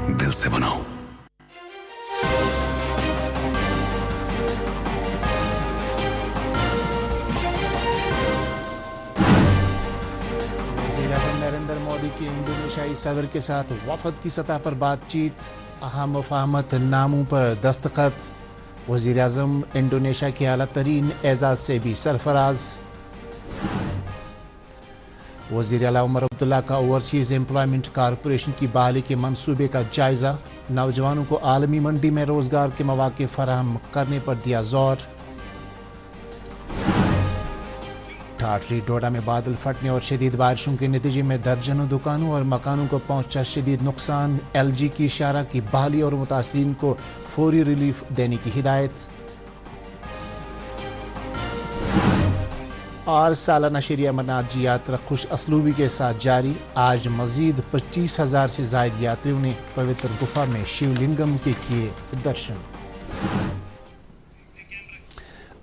दिल से बनाओ। वज़ीर-ए-आज़म नरेंद्र मोदी की इंडोनेशियाई सदर के साथ वफद की सतह पर बातचीत, अहम मुफाहमत नामों पर दस्तखत। वज़ीर-ए-आज़म इंडोनेशिया के आला तरीन एजाज़ से भी सरफराज। वज़ीर आला उमर अब्दुल्ला का ओवरसीज़ एम्प्लॉयमेंट कॉरपोरेशन की बहाली के मंसूबे का जायज़ा, नौजवानों को आलमी मंडी में रोज़गार के मौक़े फराहम करने पर दिया जोर। ठाठरी डोडा में बादल फटने और शदीद बारिशों के नतीजे में दर्जनों दुकानों और मकानों को पहुंचा शदीद नुकसान। LG की इशारा की बहाली और मुतासरीन को फौरी रिलीफ देने की हिदायत। और सालाना श्री अमरनाथ जी यात्रा खुश असलूबी के साथ जारी। आज मजीद 25,000 से ज़ायद यात्रियों ने पवित्र गुफा में शिवलिंगम के किए दर्शन।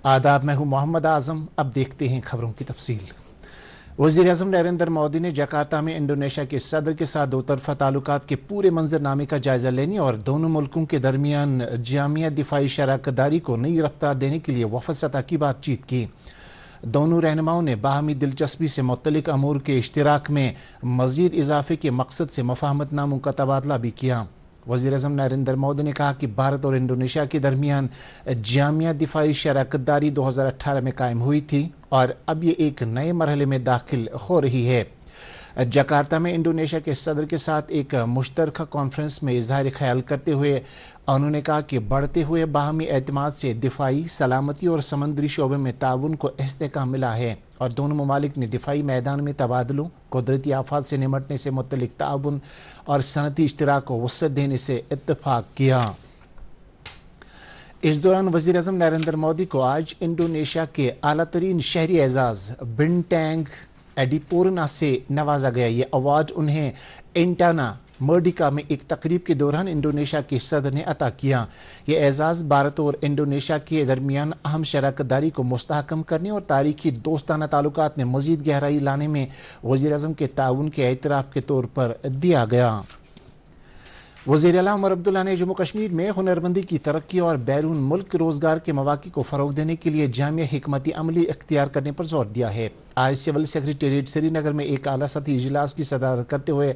आदाब, मैं हूँ मोहम्मद आज़म। अब देखते हैं खबरों की तफसील। वज़ीर-ए-आज़म नरेंद्र मोदी ने जकार्ता में इंडोनेशिया के सदर के साथ दो तरफ़ा ताल्लुकात के पूरे मंजरनामे का जायज़ा लेने और दोनों मुल्कों के दरमियान जामिया दिफाई शराकतदारी को नई रफ्तार देने के लिए वफ़द सतह की बातचीत की। दोनों रहनुमाओं ने बाहमी दिलचस्पी से मुतल्लिक़ अमूर के इश्तिराक में मज़ीद इजाफ़े के मकसद से मुफ़ाहमत नामों का तबादला भी किया। वज़ीर-ए-आज़म नरेंद्र मोदी ने कहा कि भारत और इंडोनेशिया के दरमियान जामिया दिफाई शराकतदारी 2018 में कायम हुई थी और अब ये एक नए मरहले में दाखिल हो रही है। जकार्ता में इंडोनेशिया के सदर के साथ एक मुश्तरका कॉन्फ्रेंस में इज़हार ख्याल करते हुए उन्होंने कहा कि बढ़ते हुए बाहमी एतमाद से दिफाई, सलामती और समंदरी शोबे में ताउन को इस्तेहकाम मिला है और दोनों ममालिक ने दिफाई मैदान में तबादलों, कुदरती आफात से निमटने से मुतल्लिक ताउन और सनती इश्तिराक को वसअत देने से इत्तफाक किया। इस दौरान वज़ीर-ए-आज़म नरेंद्र मोदी को आज इंडोनेशिया के आला तरीन शहरी एजाज़ बिंटेंग एडिपोरना से नवाजा गया। ये अवार्ड उन्हें इंटाना मर्डिका में एक तकरीब के दौरान इंडोनेशिया के सदर ने अता किया। ये एजाज़ भारत और इंडोनेशिया के दरमियान अहम शराकतदारी को मुस्तहकम करने और तारीखी दोस्ताना ताल्लुकात में मज़ीद गहराई लाने में वज़ीर-ए-आज़म के ताउन के एतराफ़ के तौर पर दिया गया। वज़ीर आला उमर अब्दुल्ला ने जम्मू कश्मीर में हुनरमंदी की तरक्की और बैरून मुल्क रोज़गार के मौक़े को फ़रोग़ देने के लिए जामिया हिकमती अमली इख्तियार करने पर जोर दिया है। आज सिविल सेक्रेटेरिएट श्रीनगर में एक आला सतही इजलास की सदारत करते हुए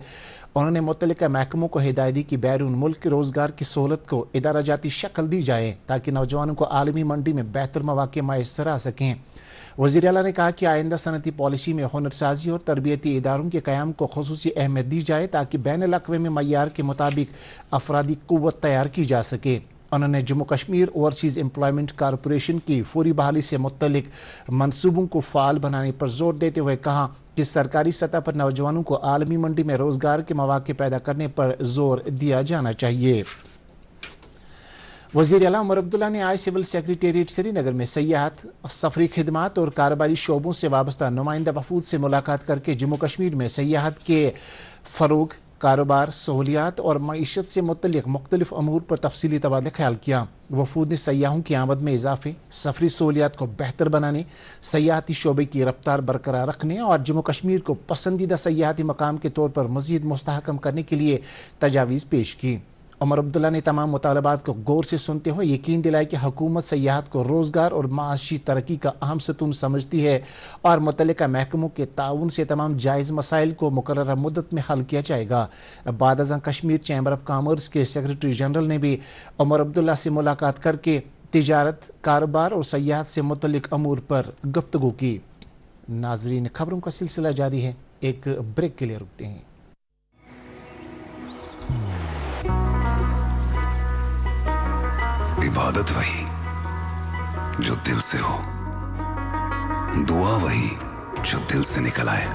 उन्होंने मुतल्लिका महकमों को हिदायत दी कि बैरून मुल्क रोज़गार की सहूलत को इदारा जाती शक्ल दी जाए ताकि नौजवानों को आलमी मंडी में बेहतर मौक़े मैसर आ सकें। वज़ीर आला ने कहा कि आइंदा सनती पॉलिसी में हुनरसाजी और तरबियती इदारों के क़याम को ख़ुसूसी अहमियत दी जाए ताकि बैनुल अक़वामी मय्यार के मुताबिक अफरादी क़ुव्वत तैयार की जा सके। उन्होंने Jammu Kashmir overseas employment corporation की फौरी बहाली से मुतल्लिक मनसूबों को फ़ाल बनाने पर जोर देते हुए कहा कि सरकारी सतह पर नौजवानों को आलमी मंडी में रोज़गार के मौक़े पैदा करने पर जोर दिया जाना चाहिए। वज़ीर आला उमर अब्दुल्ला ने आज सिविल सेक्रेटेरिएट श्रीनगर में सयाहत, सफरी खिदमात और कारोबारी शोबों से वाबस्ता नुमाइंदा वफूद से मुलाकात करके जम्मू कश्मीर में सयाहत के फ़रोग़, कारोबार, सहूलियात और मईशत से मुतल्लिक़ मुख्तलिफ अमूर पर तफसीली तबादला ख्याल किया। वफूद ने सयाहों की आमद में इजाफे, सफरी सहूलियात को बेहतर बनाने, सयाहती शोबे की रफ्तार बरकरार रखने और जम्मू कश्मीर को पसंदीदा सयाहती मकाम के तौर पर मज़ीद मुस्तहकम करने के लिए तजावीज़ पेश की। उमर अब्दुल्ला ने तमाम मुतालबात को गौर से सुनते हुए यकीन दिलाया कि हुकूमत सयाहत को रोज़गार और माशी तरक्की का अहम सतून समझती है और मुतल्लिका महकमों के ताउन से तमाम जायज़ मसाइल को मुकर्ररा मुद्दत में हल किया जाएगा। बाद-अज़ां कश्मीर चैम्बर ऑफ कॉमर्स के सेक्रेटरी जनरल ने भी उमर अब्दुल्ला से मुलाकात करके तिजारत, कारोबार और सयाहत से मुतल्लिक अमूर पर गुफ्तगू की। नाज़रीन, खबरों का सिलसिला जारी है, एक ब्रेक के लिए रुकते हैं। इबादत वही जो दिल से हो, दुआ वही जो दिल से निकल आए,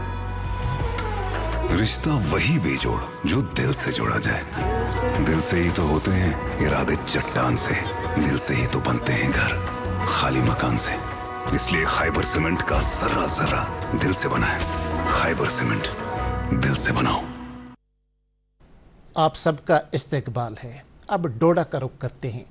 रिश्ता वही बेजोड़ जो दिल से जोड़ा जाए। दिल से ही तो होते हैं इरादे चट्टान से, दिल से ही तो बनते हैं घर खाली मकान से। इसलिए खैबर सीमेंट का जर्रा जर्रा दिल से बना है। खैबर सीमेंट, दिल से बनाओ। आप सबका इस्तकबाल है। अब डोडा का रुख करते हैं।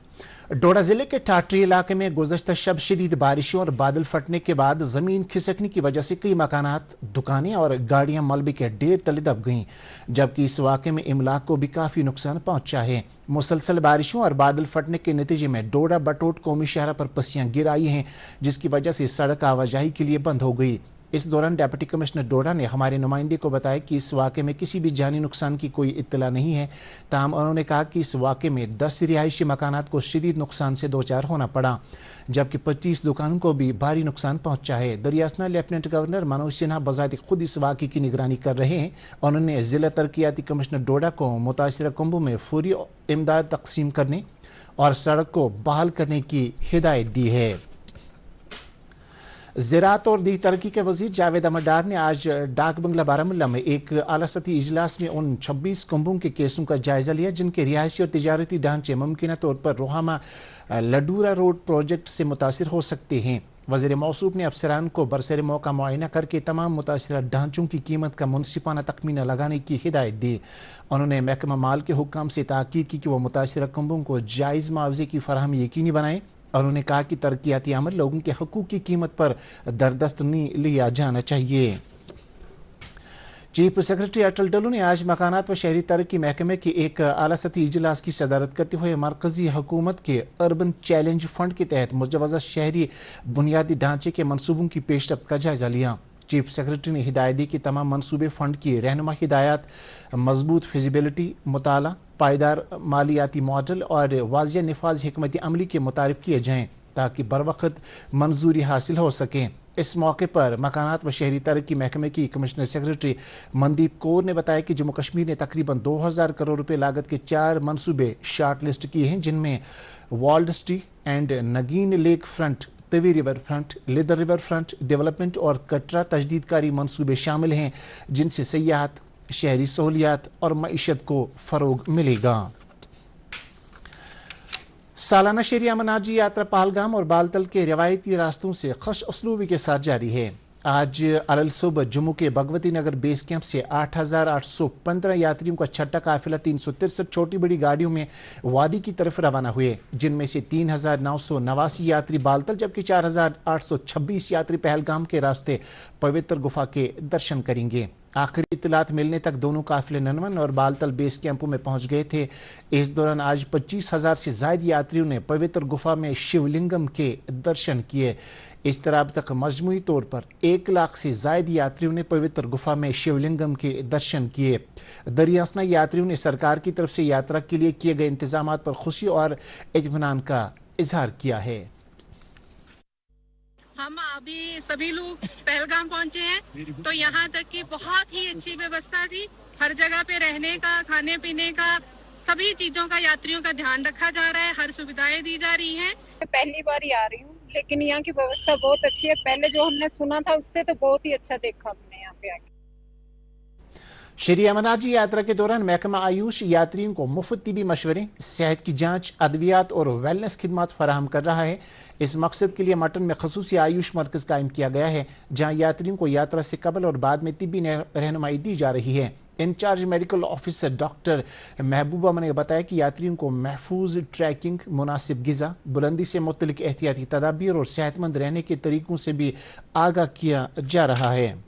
डोडा जिले के टाटरी इलाके में गुज़श्ता शब शदीद बारिशों और बादल फटने के बाद जमीन खिसकने की वजह से कई मकानात, दुकानें और गाड़ियां मलबे के ढेर तले दब गईं, जबकि इस वाक़े में इमलाक को भी काफ़ी नुकसान पहुंचा है। मुसलसल बारिशों और बादल फटने के नतीजे में डोडा बटोट कौमी शहर पर पस्सियां गिर आई हैं, जिसकी वजह से सड़क आवाजाही के लिए बंद हो गई। इस दौरान डिप्टी कमिश्नर डोडा ने हमारे नुमाइंदे को बताया कि इस वाक़े में किसी भी जानी नुकसान की कोई इत्तला नहीं है। ताहम उन्होंने कहा कि इस वाक़े में 10 रिहायशी मकानात को शदीद नुकसान से दो चार होना पड़ा, जबकि 25 दुकानों को भी भारी नुकसान पहुंचा है। दरियासना लेफ्टिनेंट गवर्नर मनोज सिन्हा बज़ात खुद इस वाक़े की निगरानी कर रहे हैं। उन्होंने ज़िला तरक्याती कमिश्नर डोडा को मुतासिरा कुंभों में फौरी इमदाद तकसीम करने और सड़क को बहाल करने की हिदायत दी है। ज़राअत और दी तरक्की के वज़ीर जावेद अहमद डार ने आज डाक बंगला बारामुल्ला में एक आला सतही इजलास में उन 26 कुंभों के केसों का जायज़ा लिया जिनके रिहायशी और तिजारती ढांचे मुमकिन तौर पर रोहामा लडूरा रोड प्रोजेक्ट से मुतासिर हो सकते हैं। वज़ीर मौसूफ ने अफसरान को बरसर मौका मुआयना करके तमाम मुतासिरा ढांचों की कीमत का मुनसिफाना तखमीना लगाने की हिदायत दी। उन्होंने महकमा माल के हुक्काम से ताकीद की कि वह मुतासिरा कुंभों को जायज़ मुआवजे की फराहमी यकीनी बनाएं। और उन्होंने कहा कि तरक्याती अमल लोगों के हकूक़ की कीमत पर दरदस्त नहीं लिया जाना चाहिए। चीफ सेक्रेटरी अटल डल्लू ने आज मकानात व शहरी तरक्की महकमे के एक आला सतही इजलास की सदारत करते हुए मरकजी हुकूमत के अर्बन चैलेंज फंड के तहत मुजवज़ा शहरी बुनियादी ढांचे के मनसूबों की पेशरफ्त का जायज़ा लिया। चीफ सेक्रेटरी ने हिदायत दी कि तमाम मनसूबे फ़ंड की रहनुमा हिदायत, मजबूत फिजिबिलिटी मुताला, पायदार मालियाती मॉडल और वाज़िया नफाज हिकमत अमली के मुतारिफ किए जाएँ ताकि बर वक्त मंजूरी हासिल हो सकें। इस मौके पर मकानात व शहरी तरक्की महकमे की कमिश्नर सेक्रेटरी मनदीप कौर ने बताया कि जम्मू कश्मीर ने तकरीबन 2000 करोड़ रुपए लागत के 4 मनसूबे शार्ट लिस्ट किए हैं, जिनमें वाल्डस्टी and Nigeen lake front, Tawi river front, Lidder river front development और कटरा तजदीदकारी मनसूबे शामिल हैं, जिनसे सयाहत, शहरी सहूलियात और मईशत को फ़रोग मिलेगा। सालाना शहरी अमनाजी यात्रा पहलगाम और बालतल के रवायती रास्तों से खुश उसलूबी के साथ जारी है। आज अलल सुबह जम्मू के भगवती नगर बेस कैंप से 8815 यात्रियों का छठा काफिला 363 छोटी बड़ी गाड़ियों में वादी की तरफ रवाना हुए, जिनमें से 3989 यात्री बालतल जबकि 4826 यात्री पहलगाम के रास्ते पवित्र गुफा के दर्शन करेंगे। आखिरी इत्तलात मिलने तक दोनों काफिले ननवन और बालतल बेस कैंपों में पहुंच गए थे। इस दौरान आज 25,000 से ज्यादा यात्रियों ने पवित्र गुफा में शिवलिंगम के दर्शन किए। इस तरह अब तक मजमूई तौर पर 1 लाख से ज्यादा यात्रियों ने पवित्र गुफा में शिवलिंगम के दर्शन किए। दरियासना यात्रियों ने सरकार की तरफ से यात्रा के लिए किए गए इंतजाम पर खुशी और इत्मीनान का इजहार किया है। हम अभी सभी लोग पहलगाम पहुंचे हैं, तो यहाँ तक की बहुत ही अच्छी व्यवस्था थी। हर जगह पे रहने का, खाने पीने का, सभी चीजों का यात्रियों का ध्यान रखा जा रहा है, हर सुविधाएं दी जा रही हैं। पहली बार ही आ रही हूँ, लेकिन यहाँ की व्यवस्था बहुत अच्छी है। पहले जो हमने सुना था उससे तो बहुत ही अच्छा देखा हमने यहाँ पे आके। शहरी अमनाजी यात्रा के दौरान महकमा आयुष यात्रियों को मुफ्त तिबी मशवरे, सेहत की जांच, अद्वियात और वेलनेस खिदमात फराहम कर रहा है। इस मकसद के लिए मटन में खसूसी आयुष मरकज़ कायम किया गया है, जहाँ यात्रियों को यात्रा से कबल और बाद में तिबी रहनुमाई दी जा रही है। इंचार्ज मेडिकल ऑफिसर डॉक्टर महबूबा ने बताया कि यात्रियों को महफूज ट्रैकिंग, मुनासिब ग़िज़ा, बुलंदी से मुतल्लिक एहतियाती तदाबीर और सेहतमंद रहने के तरीक़ों से भी आगाह किया जा रहा है।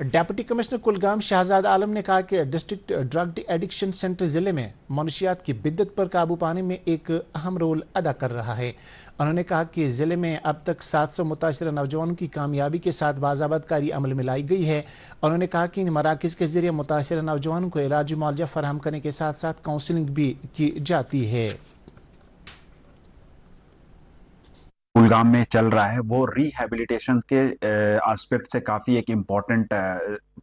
डिप्टी कमिश्नर कुलगाम शहजाद आलम ने कहा कि डिस्ट्रिक्ट ड्रग एडिक्शन सेंटर ज़िले में मनशियात की बिद्दत पर काबू पाने में एक अहम रोल अदा कर रहा है। उन्होंने कहा कि ज़िले में अब तक 700 मुतासिरा नौजवानों की कामयाबी के साथ बाज़ाबतकारी अमल में लाई गई है। उन्होंने कहा कि इन मराकज़ के ज़रिए मुतासिरा नौजवानों को इलाजी मुआवजा फराहम करने के साथ साथ काउंसलिंग भी की जाती है। कुलगाम में चल रहा है वो रिहैबिलिटेशन के एस्पेक्ट से काफ़ी एक इम्पॉर्टेंट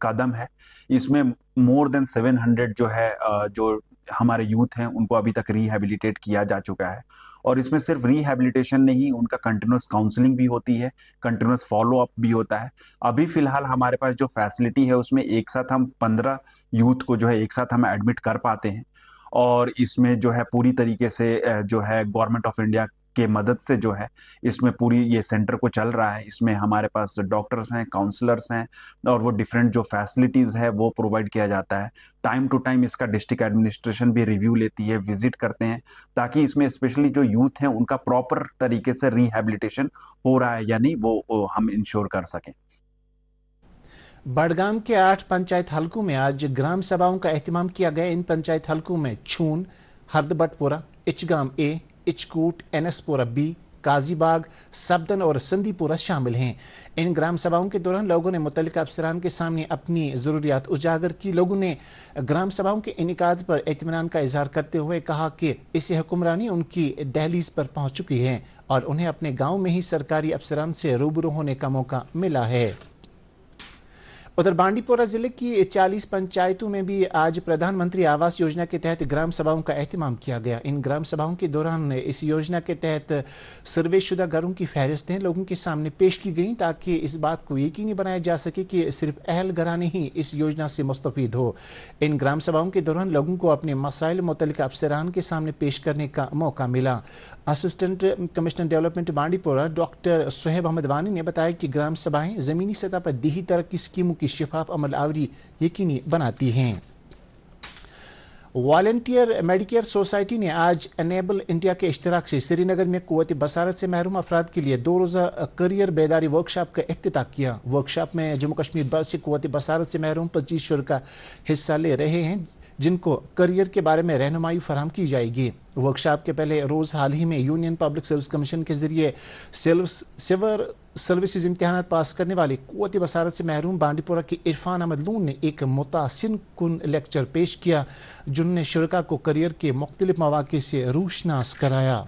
कदम है। इसमें मोर देन 700 जो है जो हमारे यूथ हैं उनको अभी तक रिहैबिलिटेट किया जा चुका है। और इसमें सिर्फ रिहैबिलिटेशन नहीं, उनका कंटिन्यूस काउंसलिंग भी होती है, कंटिन्यूस फॉलो अप भी होता है। अभी फिलहाल हमारे पास जो फैसिलिटी है उसमें एक साथ हम 15 यूथ को जो है एक साथ हम एडमिट कर पाते हैं। और इसमें जो है पूरी तरीके से जो है गवर्नमेंट ऑफ इंडिया के मदद से जो है इसमें पूरी ये सेंटर को चल रहा है। इसमें हमारे पास डॉक्टर्स हैं, काउंसलर्स हैं और वो डिफरेंट जो फैसिलिटीज़ है वो प्रोवाइड किया जाता है। टाइम टू टाइम इसका डिस्ट्रिक्ट एडमिनिस्ट्रेशन भी रिव्यू लेती है, विजिट करते हैं, ताकि इसमें स्पेशली जो यूथ हैं उनका प्रॉपर तरीके से रिहैबिलिटेशन हो रहा है या नहीं वो हम इंश्योर कर सकें। बड़गाम के 8 पंचायत हलकों में आज ग्राम सभाओं का एहतमाम किया गया। इन पंचायत हलकों में छून, हरदबटपुरा, इचगाम ए, इचकूट, एनएसपुरा बी, काजीबाग, सबदन और संदीपुरा शामिल हैं। इन ग्राम सभाओं के दौरान लोगों ने मुतल्लिका अफसरान के सामने अपनी ज़रूरियात उजागर की। लोगों ने ग्राम सभाओं के इनेकाद पर इत्मीनान का इजहार करते हुए कहा कि इससे हुक्मरानी उनकी दहलीज पर पहुंच चुकी है और उन्हें अपने गाँव में ही सरकारी अफसरान से रूबरू होने का मौका मिला है। उधर बांडीपोरा जिले की 40 पंचायतों में भी आज प्रधानमंत्री आवास योजना के तहत ग्राम सभाओं का एहतमाम किया गया। इन ग्राम सभाओं के दौरान इस योजना के तहत सर्वेशुदा घरों की फहरिस्तें लोगों के सामने पेश की गईं ताकि इस बात को यकीनी बनाया जा सके कि सिर्फ अहल घराने ही इस योजना से मुस्तफीद हो। इन ग्राम सभाओं के दौरान लोगों को अपने मसाइल मुतल्लिका अफसरान के सामने पेश करने का मौका मिला। Assistant commissioner development Bandipora doctor Suhaib Ahmad Wani ने बताया कि ग्राम सभाएं ज़मीनी सतह पर दीही तरक्की स्कीमों की शिफाफ अमल आवरी यकीनी बनाती हैं। वॉलंटियर मेडिकेयर सोसाइटी ने आज एनेबल इंडिया के इश्तराक से श्रीनगर में क़ुव्वत बसारत से महरूम अफराद के लिए 2 रोज़ा करियर बेदारी वर्कशॉप का इफ्तिताह किया। वर्कशॉप में जम्मू कश्मीर भर से क़ुव्वत बसारत से महरूम 25 शुरका हिस्सा ले रहे हैं जिनको करियर के बारे में रहनुमाई फराहम की जाएगी। वर्कशॉप के पहले रोज़ हाल ही में यूनियन पब्लिक सर्विस कमीशन के जरिए सिविल सर्विसेज इम्तिहान पास करने वाले क़ुव्वत बसारत से महरूम बांडीपोरा के इरफान अहमद लून ने एक मुतासिर कुन लेक्चर पेश किया जिन्होंने शुरका को करियर के मुख्तलिफ मौक़े से रूशनास कराया।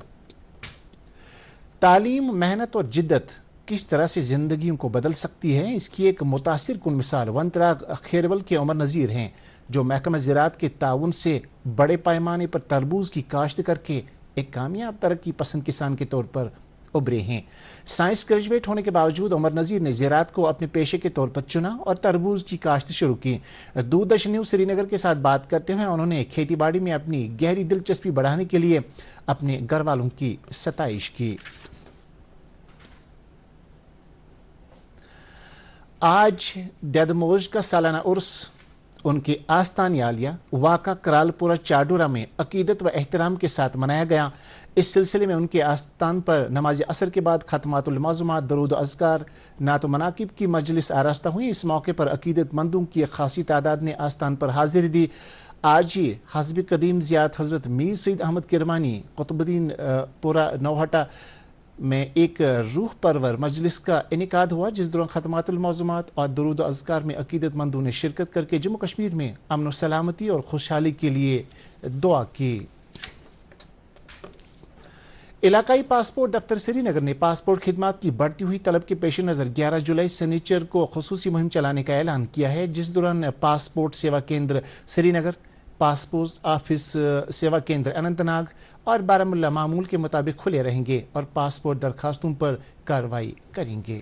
तालीम, मेहनत और जिद्दत किस तरह से ज़िंदगियों को बदल सकती है, इसकी एक मुतासिर कुन मिसाल वनतराग खैरबल के उमर नज़ीर हैं, जो महकमा ज़राअत के ताउन से बड़े पैमाने पर तरबूज की काश्त करके एक कामयाब तरक्की पसंद किसान के तौर पर उभरे हैं। साइंस ग्रेजुएट होने के बावजूद उमर नज़ीर ने ज़राअत को अपने पेशे के तौर पर चुना और तरबूज की काश्त शुरू की। दूरदर्शन न्यूज़ श्रीनगर के साथ बात करते हुए उन्होंने खेती बाड़ी में अपनी गहरी दिलचस्पी बढ़ाने के लिए अपने घर वालों की सताइश की। आज ददमोज का सालाना उर्स उनके आस्तान आलिया वाका करालपुरा चाडोरा में अकीदत व एहतराम के साथ मनाया गया। इस सिलसिले में उनके आस्तान पर नमाज असर के बाद खत्मातुल मौज़ूमात, दरूद अज़कार, नात मनाकिब की मजलिस आरास्ता हुई। इस मौके पर अकीदतमंदों की खासी तादाद ने आस्तान पर हाजिरी दी। आज ही हज़ब कदीम ज़ियारत हज़रत मीर सईद अहमद किरमानी कुतुबुद्दीन पुरा नौहटा में एक रूह परवर मजलिस का इनेकाद हुआ, जिस दौरान खत्मातुल मौज़ूमात और दरूद अज़कार में अकीदतमंदों ने शिरकत करके जम्मू कश्मीर में अमन और सलामती और खुशहाली के लिए दुआ की। इलाकाई पासपोर्ट दफ्तर श्रीनगर ने पासपोर्ट खिदमात की बढ़ती हुई तलब के पेश नज़र 11 जुलाई शनिचर को खुसूसी मुहिम चलाने का ऐलान किया है, जिस दौरान पासपोर्ट सेवा केंद्र श्रीनगर, पासपोर्ट ऑफिस सेवा केंद्र अनंतनाग और बारामुल्ला मामूल के मुताबिक खुले रहेंगे और पासपोर्ट दरखास्तों पर कार्रवाई करेंगे।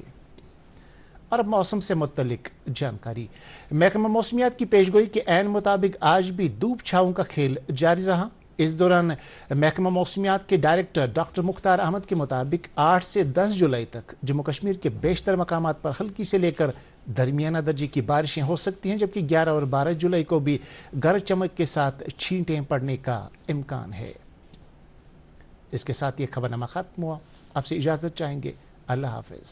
और अब मौसम से मुतल्लिक जानकारी। महकमा मौसमियात की पेशगोई के ऐन मुताबिक आज भी धूप छाँव का खेल जारी रहा। इस दौरान महकमा मौसमियात के डायरेक्टर डॉक्टर मुख्तार अहमद के मुताबिक 8 से 10 जुलाई तक जम्मू कश्मीर के बेशतर मकामात पर हल्की से लेकर दरमियाना दर्जे की बारिशें हो सकती हैं, जबकि 11 और 12 जुलाई को भी गरज चमक के साथ छींटें पड़ने का इम्कान है। इसके साथ ये खबरनामा खत्म हुआ। आपसे इजाज़त चाहेंगे। अल्लाह हाफिज़।